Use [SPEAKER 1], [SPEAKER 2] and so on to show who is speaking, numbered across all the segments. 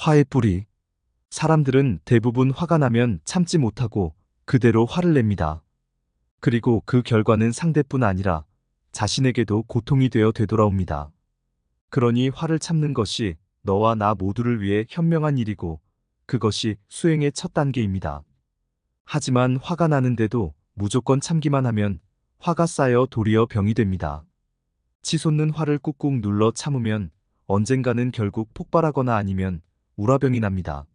[SPEAKER 1] 화의 뿌리. 사람들은 대부분 화가 나면 참지 못하고 그대로 화를 냅니다. 그리고 그 결과는 상대뿐 아니라 자신에게도 고통이 되어 되돌아옵니다. 그러니 화를 참는 것이 너와 나 모두를 위해 현명한 일이고 그것이 수행의 첫 단계입니다. 하지만 화가 나는데도 무조건 참기만 하면 화가 쌓여 도리어 병이 됩니다. 치솟는 화를 꾹꾹 눌러 참으면 언젠가는 결국 폭발하거나 아니면 우라병이 납니다.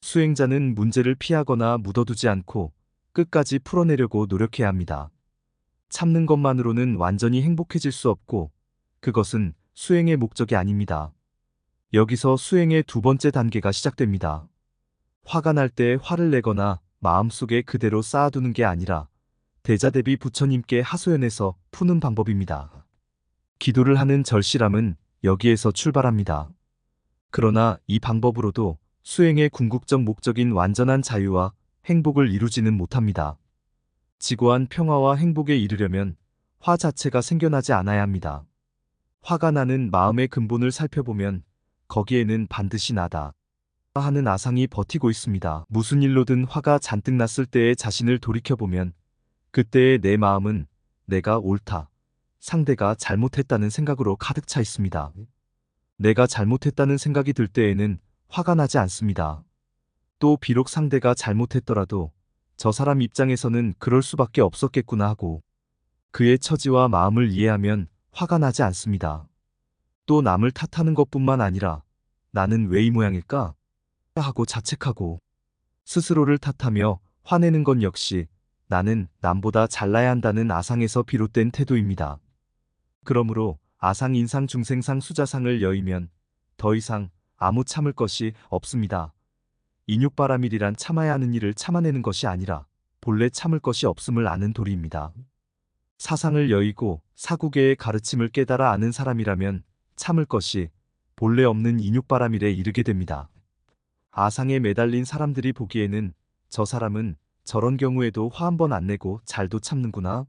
[SPEAKER 1] 수행자는 문제를 피하거나 묻어두지 않고 끝까지 풀어내려고 노력해야 합니다. 참는 것만으로는 완전히 행복해질 수 없고 그것은 수행의 목적이 아닙니다. 여기서 수행의 두 번째 단계가 시작됩니다. 화가 날 때 화를 내거나 마음속에 그대로 쌓아두는 게 아니라 대자대비 부처님께 하소연해서 푸는 방법입니다. 기도를 하는 절실함은 여기에서 출발합니다. 그러나 이 방법으로도 수행의 궁극적 목적인 완전한 자유와 행복을 이루지는 못합니다. 지고한 평화와 행복에 이르려면 화 자체가 생겨나지 않아야 합니다. 화가 나는 마음의 근본을 살펴보면 거기에는 반드시 나다 하는 아상이 버티고 있습니다. 무슨 일로든 화가 잔뜩 났을 때의 자신을 돌이켜보면 그때의 내 마음은 내가 옳다, 상대가 잘못했다는 생각으로 가득 차 있습니다. 내가 잘못했다는 생각이 들 때에는 화가 나지 않습니다. 또 비록 상대가 잘못했더라도 저 사람 입장에서는 그럴 수밖에 없었겠구나 하고 그의 처지와 마음을 이해하면 화가 나지 않습니다. 또 남을 탓하는 것뿐만 아니라 나는 왜 이 모양일까? 하고 자책하고 스스로를 탓하며 화내는 건 역시 나는 남보다 잘나야 한다는 아상에서 비롯된 태도입니다. 그러므로 아상, 인상, 중생상, 수자상을 여의면 더 이상 아무 참을 것이 없습니다. 인육바라밀이란 참아야 하는 일을 참아내는 것이 아니라 본래 참을 것이 없음을 아는 도리입니다. 사상을 여의고 사구계의 가르침을 깨달아 아는 사람이라면 참을 것이 본래 없는 인육바라밀에 이르게 됩니다. 아상에 매달린 사람들이 보기에는 저 사람은 저런 경우에도 화 한 번 안 내고 잘도 참는구나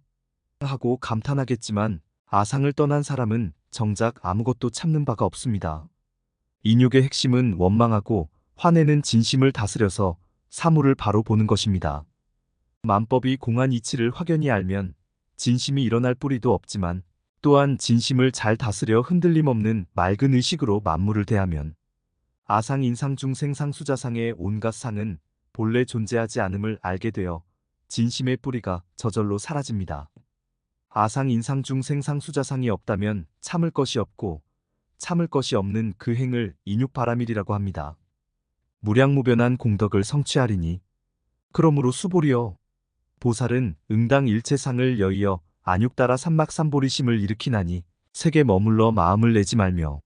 [SPEAKER 1] 하고 감탄하겠지만 아상을 떠난 사람은 정작 아무것도 참는 바가 없습니다. 인육의 핵심은 원망하고 화내는 진심을 다스려서 사물을 바로 보는 것입니다. 만법이 공한 이치를 확연히 알면 진심이 일어날 뿌리도 없지만 또한 진심을 잘 다스려 흔들림 없는 맑은 의식으로 만물을 대하면 아상, 인상, 중생, 상수자상의 온갖 상은 본래 존재하지 않음을 알게 되어 진심의 뿌리가 저절로 사라집니다. 아상, 인상, 중생, 상수자상이 없다면 참을 것이 없고 참을 것이 없는 그 행을 인육바라밀이라고 합니다. 무량무변한 공덕을 성취하리니 그러므로 수보리여 보살은 응당 일체상을 여의어 안육따라 삼막삼보리심을 일으키나니 색에 머물러 마음을 내지 말며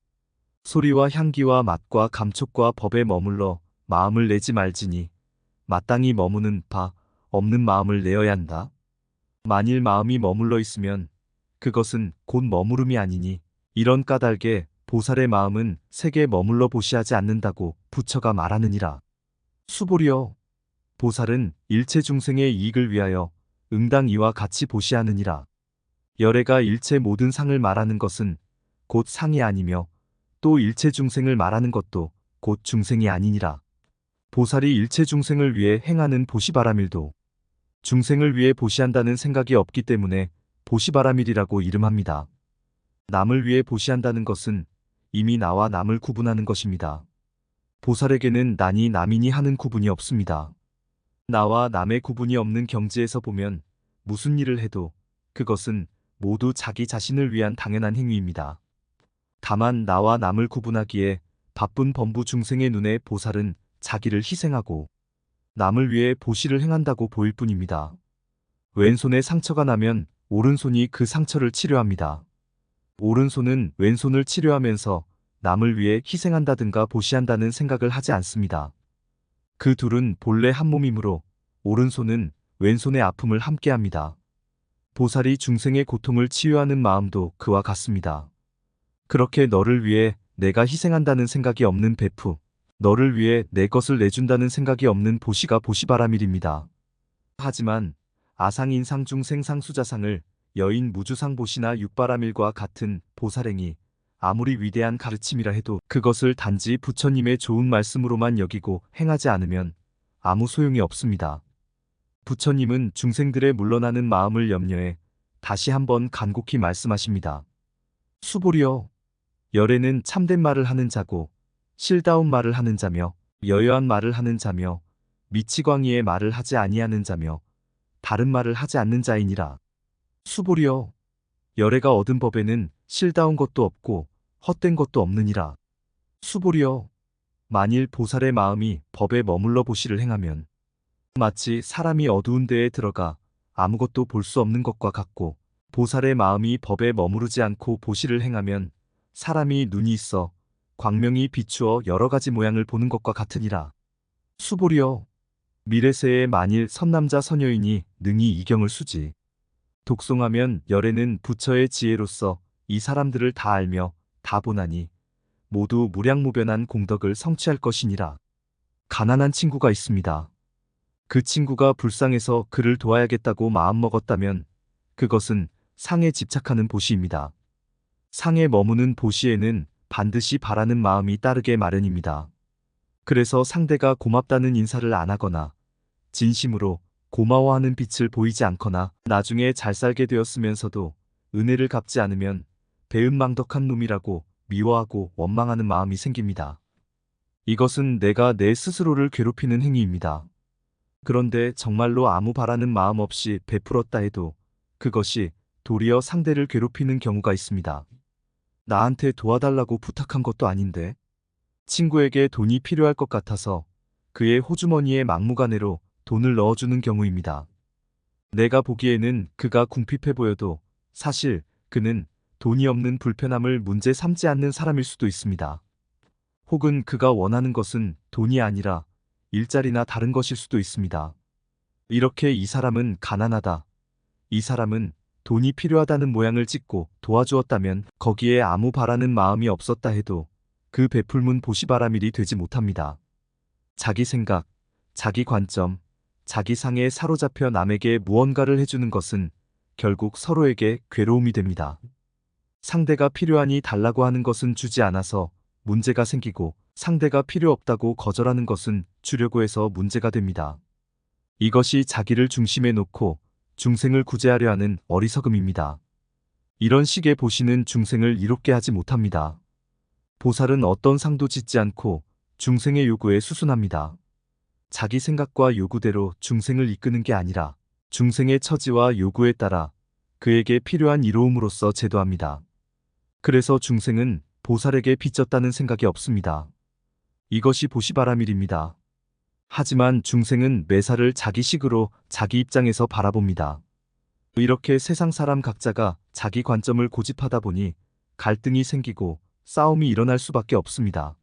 [SPEAKER 1] 소리와 향기와 맛과 감촉과 법에 머물러 마음을 내지 말지니 마땅히 머무는 바 없는 마음을 내어야 한다. 만일 마음이 머물러 있으면 그것은 곧 머무름이 아니니 이런 까닭에 보살의 마음은 색에 머물러 보시하지 않는다고 부처가 말하느니라. 수보리여 보살은 일체 중생의 이익을 위하여 응당 이와 같이 보시하느니라. 열애가 일체 모든 상을 말하는 것은 곧 상이 아니며 또 일체 중생을 말하는 것도 곧 중생이 아니니라. 보살이 일체 중생을 위해 행하는 보시바라밀도 중생을 위해 보시한다는 생각이 없기 때문에 보시바라밀이라고 이름합니다. 남을 위해 보시한다는 것은 이미 나와 남을 구분하는 것입니다. 보살에게는 나니 남이니 하는 구분이 없습니다. 나와 남의 구분이 없는 경지에서 보면 무슨 일을 해도 그것은 모두 자기 자신을 위한 당연한 행위입니다. 다만 나와 남을 구분하기에 바쁜 범부 중생의 눈에 보살은 자기를 희생하고 남을 위해 보시를 행한다고 보일 뿐입니다. 왼손에 상처가 나면 오른손이 그 상처를 치료합니다. 오른손은 왼손을 치료하면서 남을 위해 희생한다든가 보시한다는 생각을 하지 않습니다. 그 둘은 본래 한 몸이므로 오른손은 왼손의 아픔을 함께합니다. 보살이 중생의 고통을 치유하는 마음도 그와 같습니다. 그렇게 너를 위해 내가 희생한다는 생각이 없는 베푸, 너를 위해 내 것을 내준다는 생각이 없는 보시가 보시바라밀입니다. 하지만 아상, 인상, 중생, 상수자상을 여인 무주상 보시나 육바라밀과 같은 보살행이 아무리 위대한 가르침이라 해도 그것을 단지 부처님의 좋은 말씀으로만 여기고 행하지 않으면 아무 소용이 없습니다. 부처님은 중생들의 물러나는 마음을 염려해 다시 한번 간곡히 말씀하십니다. 수보리여, 열애는 참된 말을 하는 자고 실다운 말을 하는 자며 여여한 말을 하는 자며 미치광이의 말을 하지 아니하는 자며 다른 말을 하지 않는 자이니라. 수보리여, 열애가 얻은 법에는 실다운 것도 없고 헛된 것도 없느니라. 수보리여, 만일 보살의 마음이 법에 머물러 보시를 행하면 마치 사람이 어두운 데에 들어가 아무것도 볼 수 없는 것과 같고, 보살의 마음이 법에 머무르지 않고 보시를 행하면 사람이 눈이 있어 광명이 비추어 여러 가지 모양을 보는 것과 같으니라. 수보리여, 미래세에 만일 선남자 선여인이 능히 이경을 수지 독송하면 열애는 부처의 지혜로서 이 사람들을 다 알며 다 보나니 모두 무량무변한 공덕을 성취할 것이니라. 가난한 친구가 있습니다. 그 친구가 불쌍해서 그를 도와야겠다고 마음먹었다면 그것은 상에 집착하는 보시입니다. 상에 머무는 보시에는 반드시 바라는 마음이 따르게 마련입니다. 그래서 상대가 고맙다는 인사를 안 하거나 진심으로 고마워하는 빛을 보이지 않거나 나중에 잘 살게 되었으면서도 은혜를 갚지 않으면 배은망덕한 놈이라고 미워하고 원망하는 마음이 생깁니다. 이것은 내가 내 스스로를 괴롭히는 행위입니다. 그런데 정말로 아무 바라는 마음 없이 베풀었다 해도 그것이 도리어 상대를 괴롭히는 경우가 있습니다. 나한테 도와달라고 부탁한 것도 아닌데 친구에게 돈이 필요할 것 같아서 그의 호주머니에 막무가내로 돈을 넣어주는 경우입니다. 내가 보기에는 그가 궁핍해 보여도 사실 그는 돈이 없는 불편함을 문제 삼지 않는 사람일 수도 있습니다. 혹은 그가 원하는 것은 돈이 아니라 일자리나 다른 것일 수도 있습니다. 이렇게 이 사람은 가난하다, 이 사람은 돈이 필요하다는 모양을 찍고 도와주었다면 거기에 아무 바라는 마음이 없었다 해도 그 베풀문 보시바라밀이 되지 못합니다. 자기 생각, 자기 관점, 자기 상에 사로잡혀 남에게 무언가를 해주는 것은 결국 서로에게 괴로움이 됩니다. 상대가 필요하니 달라고 하는 것은 주지 않아서 문제가 생기고 상대가 필요 없다고 거절하는 것은 주려고 해서 문제가 됩니다. 이것이 자기를 중심에 놓고 중생을 구제하려 하는 어리석음입니다. 이런 식의 보시는 중생을 이롭게 하지 못합니다. 보살은 어떤 상도 짓지 않고 중생의 요구에 수순합니다. 자기 생각과 요구대로 중생을 이끄는 게 아니라 중생의 처지와 요구에 따라 그에게 필요한 이로움으로써 제도합니다. 그래서 중생은 보살에게 빚졌다는 생각이 없습니다. 이것이 보시바라밀입니다. 하지만 중생은 매사를 자기식으로 자기 입장에서 바라봅니다. 이렇게 세상 사람 각자가 자기 관점을 고집하다 보니 갈등이 생기고 싸움이 일어날 수밖에 없습니다.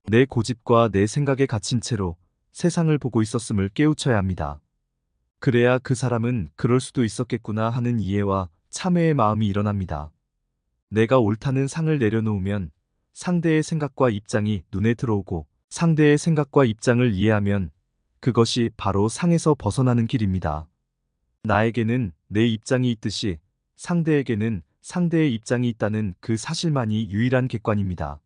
[SPEAKER 1] 내 고집과 내 생각에 갇힌 채로 세상을 보고 있었음을 깨우쳐야 합니다. 그래야 그 사람은 그럴 수도 있었겠구나 하는 이해와 참회의 마음이 일어납니다. 내가 옳다는 상을 내려놓으면 상대의 생각과 입장이 눈에 들어오고 상대의 생각과 입장을 이해하면 그것이 바로 상에서 벗어나는 길입니다. 나에게는 내 입장이 있듯이 상대에게는 상대의 입장이 있다는 그 사실만이 유일한 객관입니다.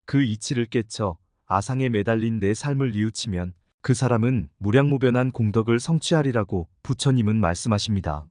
[SPEAKER 1] 그 이치를 깨쳐 아상에 매달린 내 삶을 뉘우치면 그 사람은 무량무변한 공덕을 성취하리라고 부처님은 말씀하십니다.